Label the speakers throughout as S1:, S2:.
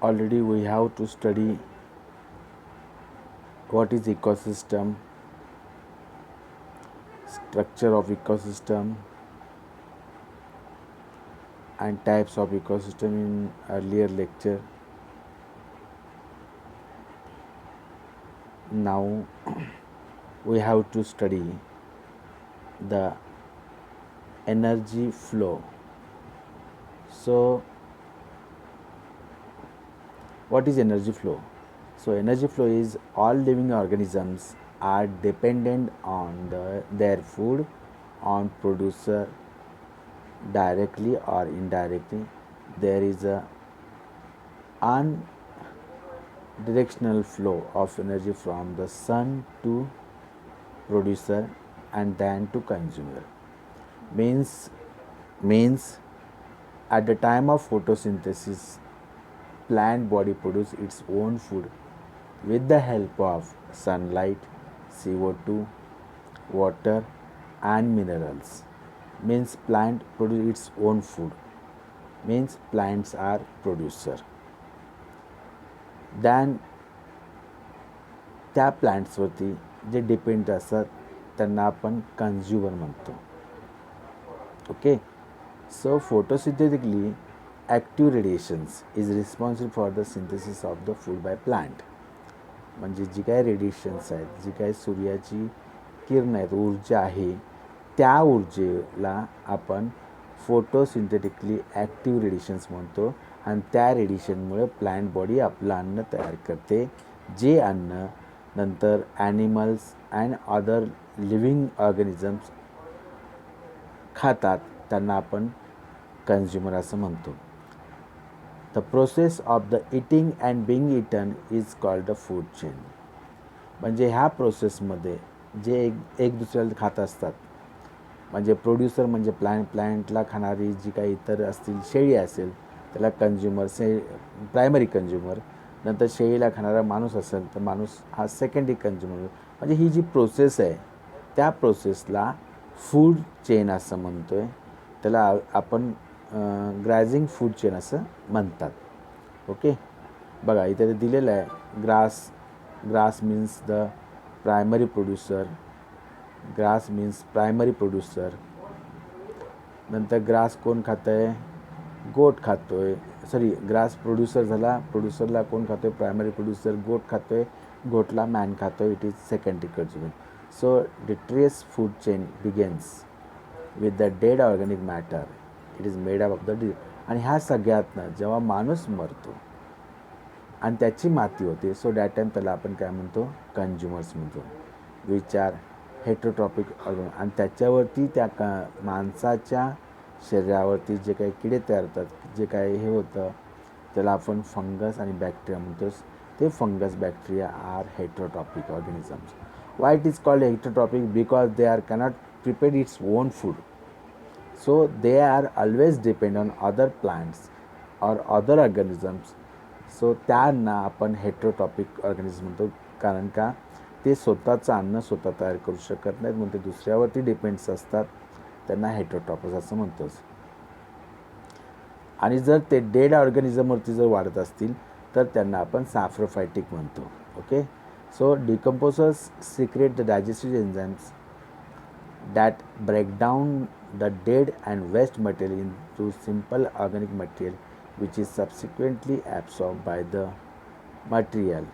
S1: already we have to study what is ecosystem, structure of ecosystem, and types of ecosystem in earlier lecture. Now we have to study the energy flow. So what is energy flow? So energy flow is all living organisms are dependent on their food on producer directly or indirectly. There is a unidirectional flow of energy from the sun to producer and then to consumer. Means at the time of photosynthesis, plant body produce its own food with the help of sunlight, CO2, water, and minerals. Means plant produce its own food. Means plants are producer. Then त्या प्लांट्सवरती जे depend असतात त्यांना आपण consumer म्हणतो. Okay. So photosynthetically active radiations is responsible for the synthesis of the food by plant. म्हणजे जी काय radiations आहेत, जी काय सूर्याची किरण आहेत, ऊर्जा आहे, त्या ऊर्जेला आपण फोटोसिंथेटिकली ॲक्टिव्ह रेडिएशन्स म्हणतो. आणि त्या रेडिएशनमुळे प्लांट बॉडी आपलं अन्न तयार करते, जे अन्न नंतर animals and other living organisms खातात, त्यांना आपण कन्झ्युमर असं म्हणतो. The process of the eating and Bing eaten is called the food chain. म्हणजे ह्या प्रोसेसमध्ये जे एक दुसऱ्याला खात असतात, म्हणजे प्रोड्युसर म्हणजे प्लॅन्टला खाणारी जी काही इतर असतील, शेळी असेल त्याला कन्झ्युमर, प्रायमरी कन्झ्युमर. नंतर शेळीला खाणारा माणूस असेल तर माणूस हा सेकंडरी कन्झ्युमर. म्हणजे ही जी प्रोसेस आहे त्या प्रोसेसला फूड चेन असं म्हणतो आहे. त्याला आपण ग्राझिंग फूड चेन असं म्हणतात. ओके. बघा इथे दिलेलं आहे grass means the primary producer. Grass means primary producer. नंतर ग्रास कोण खातं आहे? गोट खातो आहे. सॉरी, ग्रास प्रोड्युसर झाला. प्रोड्युसरला कोण खातो आहे? प्रायमरी प्रोड्युसर गोट खातो आहे. गोटला मॅन खातो आहे. It is secondary consumer. So detritus food chain begins with the dead organic matter. It is made up of the D. आणि ह्या सगळ्यातनं जेव्हा माणूस मरतो आणि त्याची माती होते, सो दॅट टाईम त्याला आपण काय म्हणतो? कन्झ्युमर्स म्हणतो. Which are heterotrophic organ. आणि त्याच्यावरती त्या माणसाच्या शरीरावरती जे काही किडे तयार होतात, जे काही हे होतं, त्याला आपण फंगस आणि बॅक्टेरिया म्हणतोस. ते fungus bacteria are heterotrophic organisms. Why it is called heterotrophic? Because they are cannot prepare its own food. So they are always depend on other plants or other organisms. So त्यांना आपण heterotrophic organism म्हणतो. कारण का? ते स्वतःचं अन्न स्वतः तयार करू शकत नाहीत, म्हणून ते दुसऱ्यावरती डिपेंड्स असतात. त्यांना हेट्रोट्रॉपस असं म्हणतोस. आणि जर ते डेड ऑर्गॅनिझमवरती जर वाढत असतील तर त्यांना आपण सॅफ्रोफायटिक म्हणतो. Okay. So decomposers secrete the digestive enzymes that break down the dead and waste material into simple organic material, which is subsequently absorbed by the material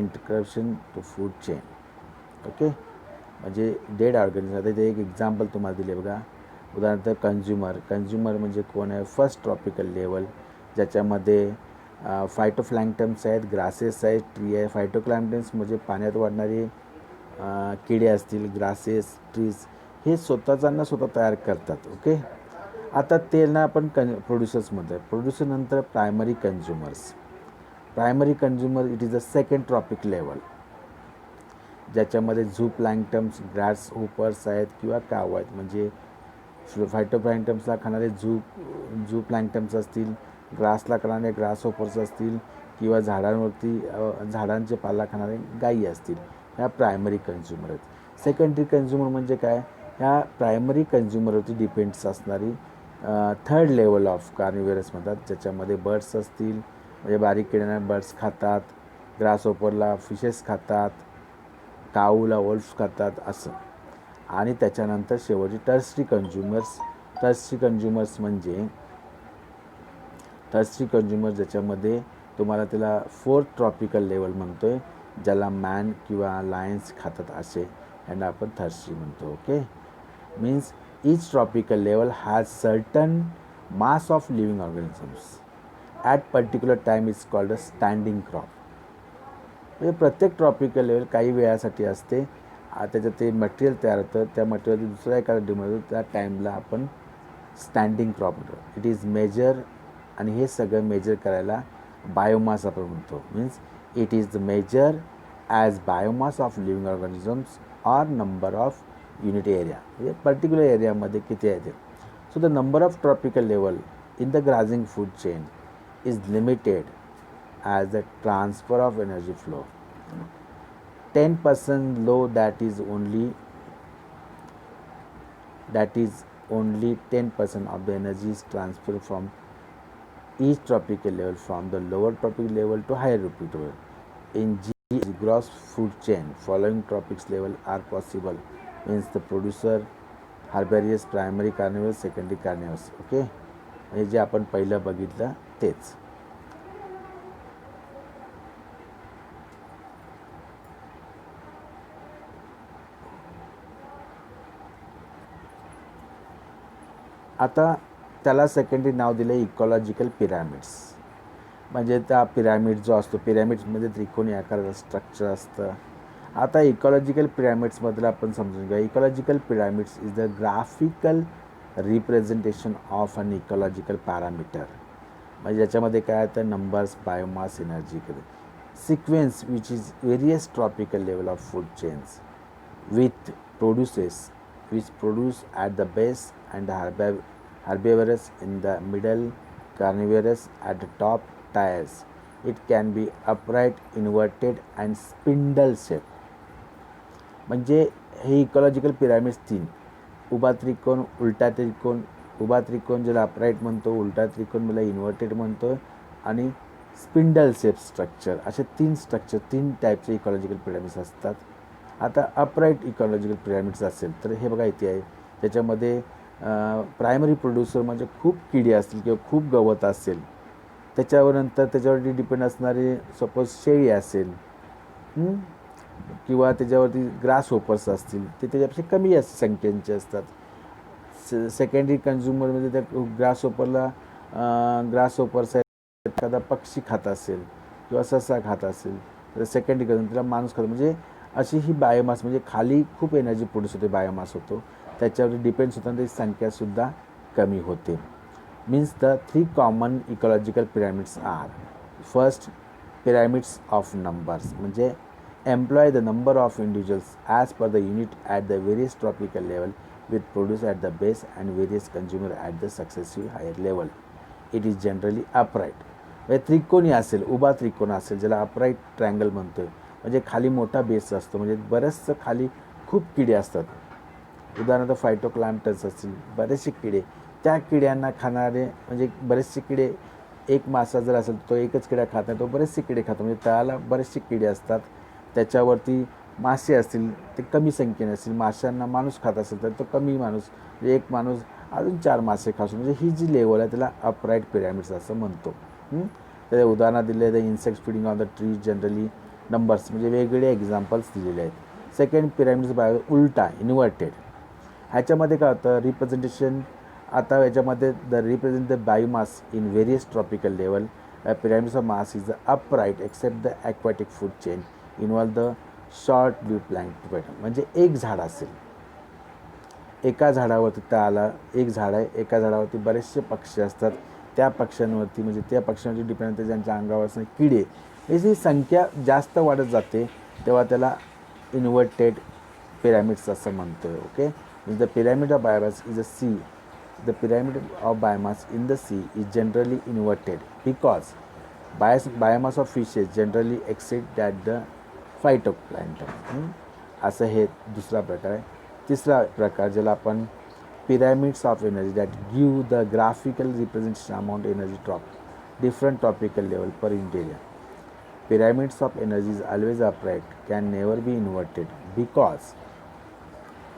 S1: introduction to food chain. Okay. म्हणजे dead organism. आता ते एक example तुम्हाला दिले बघा. उदाहरणार्थ consumer म्हणजे कोण आहे? फर्स्ट ट्रॉपिकल लेवल, ज्याच्यामध्ये फायटोप्लॅन्क्टन्स आहेत, ग्रासेस आहेत, ट्री आहे. फायटोप्लॅन्क्टन्स म्हणजे पाण्यात वाढणारे किडे असतील, ग्रासेस, ट्रीज, हे स्वतःचं अन्न स्वतः तयार करतात. ओके. आता त्यांना आपण प्रोड्युसर्स म्हणतात. प्रोड्युसर नंतर primary consumers. Primary consumer it is the second trophic level, ज्याच्यामध्ये झू प्लॅन्क्टन्स, ग्रास होपर्स आहेत किंवा काव आहेत. म्हणजे फायटोप्लॅन्क्टन्सला खाणारे झू प्लॅन्क्टन्स असतील, ग्रासला खाणारे ग्रास होपर्स असतील, किंवा झाडांचे पाला खाणारे गायी असतील. ह्या प्रायमरी कन्झ्युमर आहेत. सेकंडरी कन्झ्युमर म्हणजे काय? ह्या प्रायमरी कन्झ्युमरवरती डिपेंड्स असणारी थर्ड लेवल ऑफ कार्निव्हरस म्हणतात, ज्याच्यामध्ये बर्ड्स असतील, म्हणजे बारीक किड्यांना बर्ड्स खातात, ग्रासहोपरला फिशेस खातात, काऊला वोल्फ्स खातात असं. आणि त्याच्यानंतर शेवटी टर्स्ट्री कंझ्युमर्स म्हणजे टर्स्ट्री कंझ्युमर्स ज्याच्यामध्ये तुम्हाला त्याला 4th ट्रॉपिकल लेवल म्हणतो आहे, ज्याला मॅन किंवा लायन्स खातात असे, यांना आपण थर्स्ट्री म्हणतो. Okay, means each tropical level has certain mass of living organisms at particular time is called a standing crop. म्हणजे प्रत्येक ट्रॉपिकल लेवल काही वेळासाठी असते, त्याच्यात ते मटेरियल तयार होतं, त्या मटेरियल दुसऱ्या एखाद्या डिमध्ये त्या टाईमला आपण स्टँडिंग क्रॉप म्हणतो. इट इज मेजर, आणि हे सगळं मेजर करायला बायोमास आपण म्हणतो. Means it is the measure as biomass of living organisms or number of unit area, म्हणजे पर्टिक्युलर एरियामध्ये किती आहे ते. So the number of tropical level in the grazing food chain is limited as the transfer of energy flow. 10% low, that is only 10% of the energy is transferred from each tropical level from the lower tropical level to higher tropical level. In G gross food chain, following tropics level are possible, means the producer, herbaceous, primary carnivorous, secondary carnivorous. Okay, म्हणजे जे आपण पहिलं बघितलं तेच. आता त्याला secondary नाव दिलं ecological pyramids. म्हणजे त्या पिरॅमिड जो असतो, पिरॅमिड्समध्ये त्रिकोणी आकाराचं स्ट्रक्चर असतं. आता इकॉलॉजिकल पिरॅमिड्समधलं आपण समजून घ्या. Ecological pyramids is the graphical representation of an ecological parameter. म्हणजे ज्याच्यामध्ये काय तर numbers, biomass, energy sequence which is various tropical level of food chains with produces which produce at the base and herbivorous in the middle, carnivorous at the top tiers. It can be upright, inverted and spindle shape. म्हणजे हे ecological pyramids 3: उभा त्रिकोण, उलटा त्रिकोण. उभा त्रिकोण ज्याला upright म्हणतो, उलटा त्रिकोण मला इन्व्हर्टेड म्हणतो, आणि स्पिंडल शेप स्ट्रक्चर, असे 3 स्ट्रक्चर, 3 टाईपचे इकॉलॉजिकल पिरॅमिड्स असतात. आता अपराईट इकॉलॉजिकल पिरॅमिड्स असेल तर हे बघा इथे आहे. त्याच्यामध्ये प्रायमरी प्रोड्युसर म्हणजे खूप किडे असतील किंवा खूप गवत असेल, त्याच्यावरती डिपेंड असणारे सपोज शेळी असेल, किंवा त्याच्यावरती ग्रास होपर्स असतील, ते त्याच्यापेक्षा कमी संख्येचे असतात. सेकंडरी कन्झ्युमरमध्ये त्या ग्रास होपर्स एखादा पक्षी खात असेल किंवा ससा खात असेल तर सेकंडरी कन्झ्युमर त्याला माणूस खातो. म्हणजे अशी ही बायोमास, म्हणजे खाली खूप एनर्जी प्रोड्यूस होते, बायोमास होतो, त्याच्यावर डिपेंड्स होताना त्याची संख्यासुद्धा कमी होते. Means the 3 common ecological pyramids are: first, pyramids of numbers, म्हणजे employ the number of individuals as per the unit at the various tropical level with produce at the base and various consumer at the successive higher level. It is generally upright. म्हणजे त्रिकोणी असेल, उभा त्रिकोण असेल, ज्याला upright triangle म्हणतो, म्हणजे खाली मोठा बेस असतो, म्हणजे बरेचसं खाली खूप किडे असतात. उदाहरणार्थ फायटोप्लॅन्क्टन्स असतील, बरेचसे किडे, त्या किड्यांना खाणारे, म्हणजे बरेचसे किडे, एक मासा जर असेल तो एकच किडा खात नाही, तो बरेचसे किडे खातो, म्हणजे तळाला बरेचसे किडे असतात. त्याच्यावरती मासे असतील ते कमी संख्येने असतील, माशांना माणूस खात असेल तर तो कमी माणूस, म्हणजे एक माणूस अजून 4 मासे खातो. म्हणजे ही जी लेवल आहे त्याला अपराईट पिरॅमिड्स असं म्हणतो. त्याचे उदाहरणं दिले, the insects feeding on the trees, generally numbers, म्हणजे वेगवेगळे एक्झाम्पल्स दिलेले आहेत. सेकंड, पिरॅमिड्स बाय उलटा, इन्व्हर्टेड. ह्याच्यामध्ये काय होतं, रिप्रेझेंटेशन. आता याच्यामध्ये the represent the biomass in various tropical level. Pyramids of mass is the upright except the aquatic food chain involve the short live plant. म्हणजे एक झाड असेल, एका झाडावरती तळाला एक झाड आहे, एका झाडावरती बरेचसे पक्षी असतात, त्या पक्ष्यांवरती, म्हणजे त्या पक्ष्यांवरती डिपेंड असते ज्यांच्या अंगावर असणारे किडे, याची संख्या जास्त वाढत जाते, तेव्हा त्याला इन्व्हर्टेड पिरॅमिड्स असं म्हणतो. Okay, the pyramid of biomass is a sea. The pyramid of biomass in the sea is generally inverted because biomass of fishes generally exceed that the phytoplankton. असं हे दुसरा प्रकार आहे. तिसरा प्रकार ज्याला आपण pyramids of energy, that give the graphical representation amount energy drop. different tropical level per unit area. Pyramids of energy is always upright, can never be inverted, because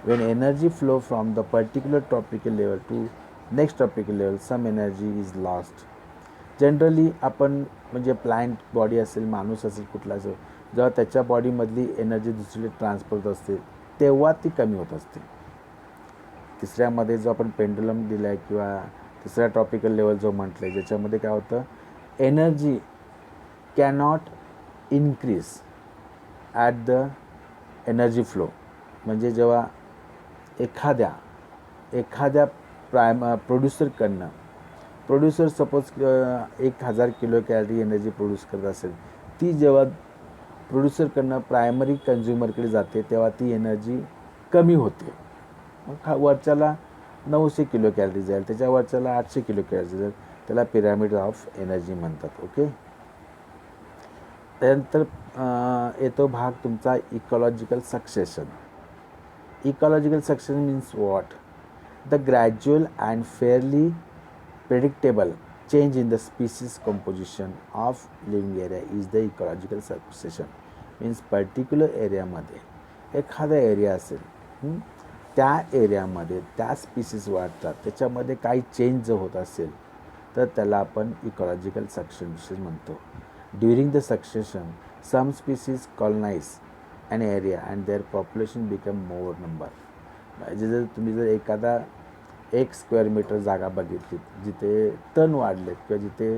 S1: when energy flow from the particular tropical level to next tropical level, some energy is lost. Generally आपण म्हणजे plant body असेल, माणूस असेल, कुठला असेल, जेव्हा त्याच्या बॉडीमधली energy दुसरीकडे ट्रान्सफर होत असते तेव्हा ती कमी होत असते. तिसऱ्यामध्ये जो आपण पेंडुलम दिला आहे किंवा तिसऱ्या ट्रॉपिकल लेवल जो म्हटलं आहे, ज्याच्यामध्ये काय होतं, energy cannot increase at the energy flow. म्हणजे जेव्हा एखाद्या प्रोड्युसरकडनं producer suppose 1000 kilo calorie energy produce करत असेल, ती जेव्हा प्रोड्युसरकडनं प्रायमरी कन्झ्युमरकडे जाते तेव्हा ती एनर्जी कमी होते. मग वरच्याला 900 किलो कॅलरी जाईल, त्याच्या वरच्याला 800 किलो कॅलरी जाईल. त्याला पिरॅमिड ऑफ एनर्जी म्हणतात. ओके. त्यानंतर येतो भाग तुमचा ecological succession. Ecological succession means what? The gradual and fairly predictable change in the species composition of living area is the ecological succession. Means particular एरियामध्ये एखादा area असेल, त्या एरियामध्ये त्या स्पीसीज वाढतात, त्याच्यामध्ये काही चेंज जर होत असेल तर त्याला आपण इकॉलॉजिकल सक्सेशन म्हणतो. During the succession some species colonise an area and their population become more number. म्हणजे जर तुम्ही जर एखादा 1 स्क्वेअर मीटर जागा बघितली जिथे तण वाढलेत किंवा जिथे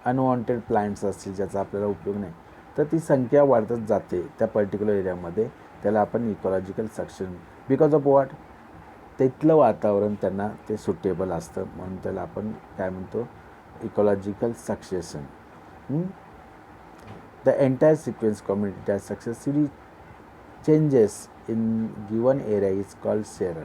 S1: अनवॉन्टेड प्लांट्स असतील ज्याचा आपल्याला उपयोग नाही, तर ती संख्या वाढतच जाते त्या पर्टिक्युलर एरियामध्ये. त्याला आपण ecological succession, because of what? तिथलं वातावरण त्यांना ते सुटेबल असतं, म्हणून त्याला आपण काय म्हणतो, ecological succession. The entire sequence community that successively changes in given area is called seral.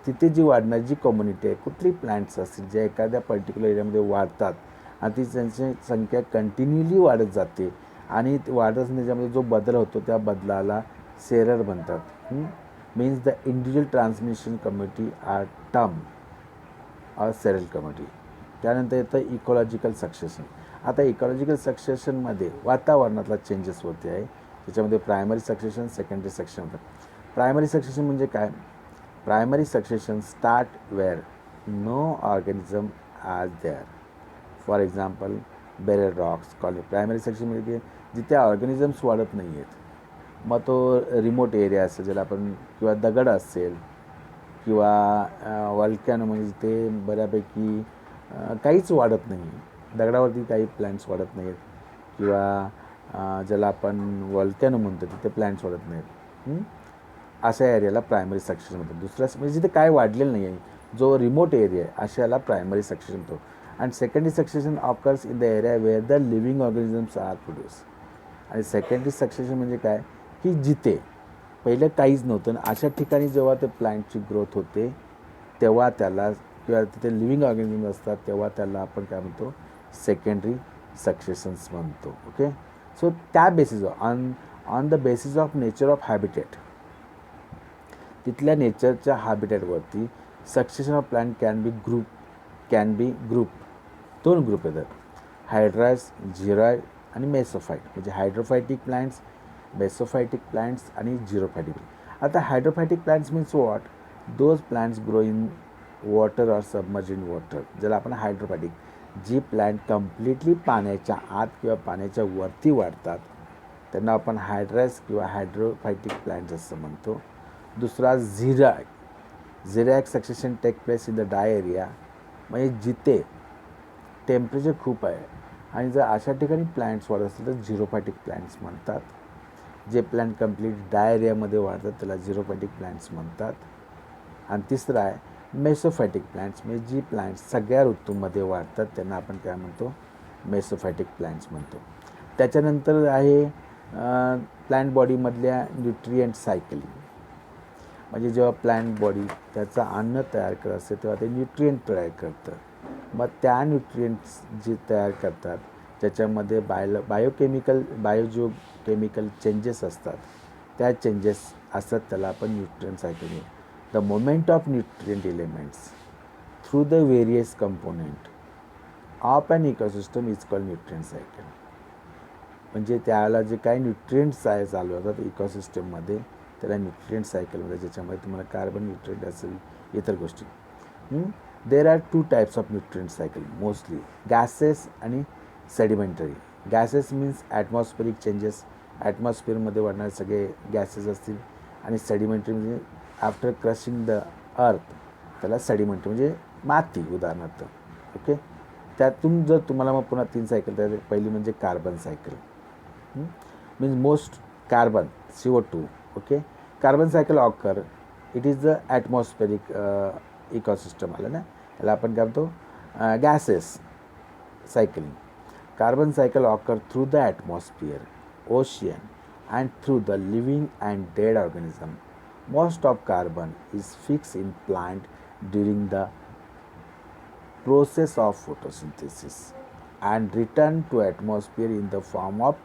S1: तिथे जी वाढणारी जी कम्युनिटी आहे, कुठली प्लांट्स असतील ज्या एखाद्या पर्टिक्युलर एरियामध्ये वाढतात आणि ती त्यांची संख्या कंटिन्युअली वाढत जाते आणि वाढत असण्याच्यामध्ये जो बदल होतो त्या बदलाला सेरर म्हणतात. Means the individual transmission community are term or seral community. त्यानंतर येतं इकॉलॉजिकल सक्सेशन. आता इकॉलॉजिकल सक्सेशनमध्ये वातावरणातला चेंजेस होते आहे, त्याच्यामध्ये प्रायमरी सक्सेशन, सेकंडरी सक्सेशन होतं. प्रायमरी सक्सेशन म्हणजे काय? Primary succession start where no organism are there. For example, buried rocks called primary succession म्हणजे जिथे ऑर्गॅनिझम्स वाढत नाही आहेत. मग तो रिमोट एरिया असेल ज्याला आपण, किंवा दगड असेल किंवा वॉल्कॅनो म्हणजे जिथे बऱ्यापैकी काहीच वाढत नाही, दगडावरती काही प्लॅन्ट्स वाढत नाहीत, किंवा ज्याला आपण वॉल्कॅनो म्हणतो तिथे प्लॅन्ट्स वाढत नाहीत, अशा एरियाला प्रायमरी सक्सेशन म्हणतो. दुसरा म्हणजे जिथे काय वाढलेलं नाही आहे, जो रिमोट एरिया आहे अशाला प्रायमरी सक्सेशन म्हणतो. And secondary succession occurs in the area where the living organisms are produce. आणि सेकंडरी सक्सेशन म्हणजे काय, की जिथे पहिलं काहीच नव्हतं अशा ठिकाणी जेव्हा ते प्लांटची ग्रोथ होते तेव्हा त्याला, किंवा तिथे लिव्हिंग ऑर्गॅनिझम असतात तेव्हा त्याला आपण काय म्हणतो, सेकंडरी सक्सेशन्स म्हणतो. ओके. सो त्या बेसिसवर on the basis of nature of habitat, तिथल्या नेचरच्या हॅबिटेटवरती succession of plant can be group. 2 group येतात, हायड्रास, झिरॉइड आणि मेसोफाईट. म्हणजे हायड्रोफायटिक प्लांट्स, मेसोफायटिक प्लांट्स आणि झिरोफायटिक. आता hydrophytic plants means what? Those plants grow in water or submerge in water. ज्याला आपण हायड्रोफायटिक, जी प्लांट कम्प्लिटली पाण्याच्या आत किंवा पाण्याच्या वरती वाढतात त्यांना आपण हायड्रास किंवा हायड्रोफायटिक प्लांट्स असं म्हणतो. दुसरा xeric succession take place in the dry area. म्हणजे जिथे टेम्परेचर खूप आहे आणि जर अशा ठिकाणी प्लांट्स वाढत असतील तर झिरोफायटिक प्लांट्स म्हणतात. जे प्लांट कम्प्लीट ड्राय एरियामध्ये वाढतात त्याला झिरोफायटिक प्लांट्स म्हणतात. आणि तिसरा आहे मेसोफायटिक प्लांट्स. म्हणजे जी प्लांट्स सगळ्या ऋतूमध्ये वाढतात त्यांना आपण काय म्हणतो, मेसोफायटिक प्लांट्स म्हणतो. त्याच्यानंतर आहे प्लांट बॉडीमधल्या न्यूट्रिएंट सायकलिंग. म्हणजे जेव्हा प्लांट बॉडी त्याचं अन्न तयार करत असते तेव्हा ते न्यूट्रिएंट तयार करतं. मग त्या न्यूट्रिएंट्स जे तयार करतात त्याच्यामध्ये बायोकेमिकल केमिकल चेंजेस असतात, त्या चेंजेस असतात त्याला आपण nutrient cycling. The moment of nutrient elements through the various component of an ecosystem is called nutrient cycle. म्हणजे त्याला जे काही न्यूट्रिएंट्स आहे चालू होतात इकोसिस्टममध्ये त्याला न्यूट्रिएंट सायकलमध्ये, ज्याच्यामध्ये तुम्हाला कार्बन न्यूट्रिएंट असेल इतर गोष्टी. There are 2 types of nutrient cycle mostly, gases आणि sedimentary. Gases means atmospheric changes, ॲटमॉस्फिअरमध्ये वाढणारे सगळे गॅसेस असतील. आणि सेडिमेंटरी म्हणजे आफ्टर क्रशिंग द अर्थ, त्याला सेडिमेंटरी म्हणजे माती उदाहरणार्थ. ओके, त्यातून जर तुम्हाला मग पुन्हा 3 सायकल तयार. पहिली म्हणजे carbon cycle, means most carbon CO2. Okay, carbon cycle occur, it is the atmospheric ecosystem आलं ना, त्याला आपण काय म्हणतो gases cycling. Carbon cycle occur through the atmosphere, ocean and through the living and dead organism. Most of carbon is fixed in plant during the process of photosynthesis and return to atmosphere in the form of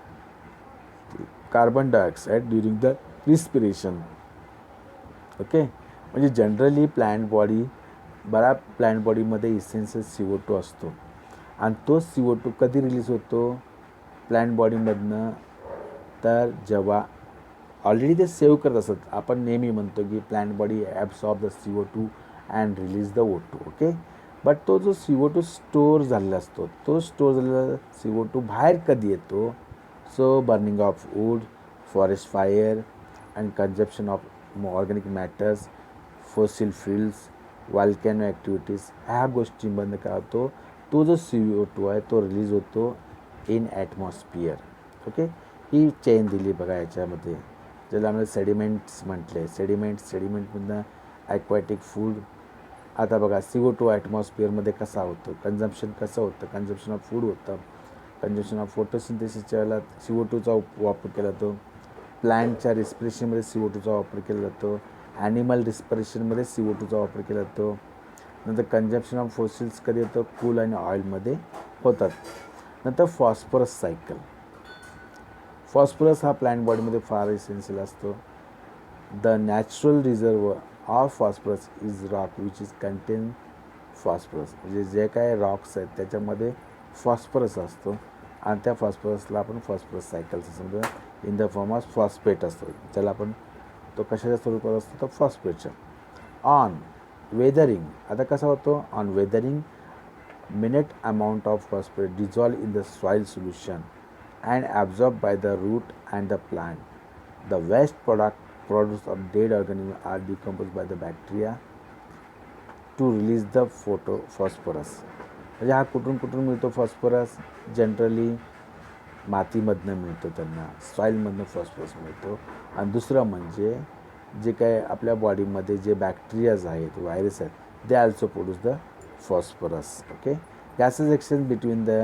S1: carbon dioxide during the respiration. Okay, म्हणजे generally plant body, बऱ्याच plant बॉडीमध्ये essential CO2 असतो आणि तो CO2 कधी release होतो plant बॉडीमधनं, तर जेव्हा ऑलरेडी ते सेव्ह करत असतात. आपण नेहमी म्हणतो की plant body absorb the CO2 and release the O2. Okay, but तो जो CO2 स्टोअर झालेला असतो, तो स्टोअर झालेला CO2 बाहेर कधी येतो? So burning of wood, forest fire and consumption of organic matters, fossil fuels, volcano activities, ह्या गोष्टींमधनं काय होतो, तो जो CO2 आहे तो रिलीज होतो in atmosphere. Okay, he chain दिली बघा याच्यामध्ये, ज्याला आम्हाला सेडिमेंट्स म्हटले. सेडिमेंटमधनं ॲक्वॅटिक फूड. आता बघा CO2 ॲटमॉस्फिअरमध्ये कसा होतो, कन्झम्पशन कसं होतं, कन्झम्पशन ऑफ फूड होतं, कन्झम्पशन ऑफ फोटोसिंथेसिसच्या वेळेला CO2चा वापर केला जातो. प्लॅन्टच्या रिस्पिरेशनमध्ये CO2चा वापर केला जातो. ॲनिमल रिस्पिरेशनमध्ये CO2चा वापर केला जातो. नंतर कन्झम्पशन ऑफ फॉसिल्स कधी होतं, कूल आणि ऑइलमध्ये होतात. नंतर फॉस्फरस सायकल. फॉस्फरस हा प्लॅन्ट बॉडीमध्ये फार इसेन्शियल असतो. The natural reserve of phosphorus is rock which is content phosphorus. म्हणजे जे काय रॉक्स आहेत त्याच्यामध्ये फॉस्फरस असतो आणि त्या फॉस्फरसला आपण फॉस्फरस सायकल्स समजा in the form of phosphate असतो, ज्याला आपण तो कशाच्या स्वरूपात असतो, तो फॉस्फेटच्या. ऑन वेदरिंग, आता कसा होतो on weathering, minute amount of phosphate dissolve in the soil solution and absorbed by the root and the plant. The waste products of dead organisms are decomposed by the bacteria to release the phosphorus. म्हणजे हा कुठून मिळतो phosphorus? Generally मातीमधनं मिळतो, त्यांना सॉईलमधनं phosphorus मिळतो. आणि दुसरं म्हणजे जे काय आपल्या बॉडीमध्ये जे बॅक्टेरियाज आहेत, व्हायरस आहेत, they also produce the phosphorus. Okay, gases exchange between the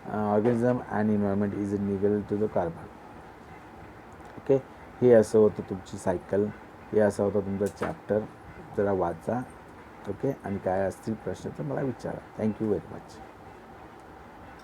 S1: organism and environment is निगल टू द कार्बन. ओके, हे असं होतं तुमची सायकल, हे असं होतं तुमचं चॅप्टर. जरा वाचा. ओके, आणि काय असतील प्रश्न तर मला विचारा. Thank you very much.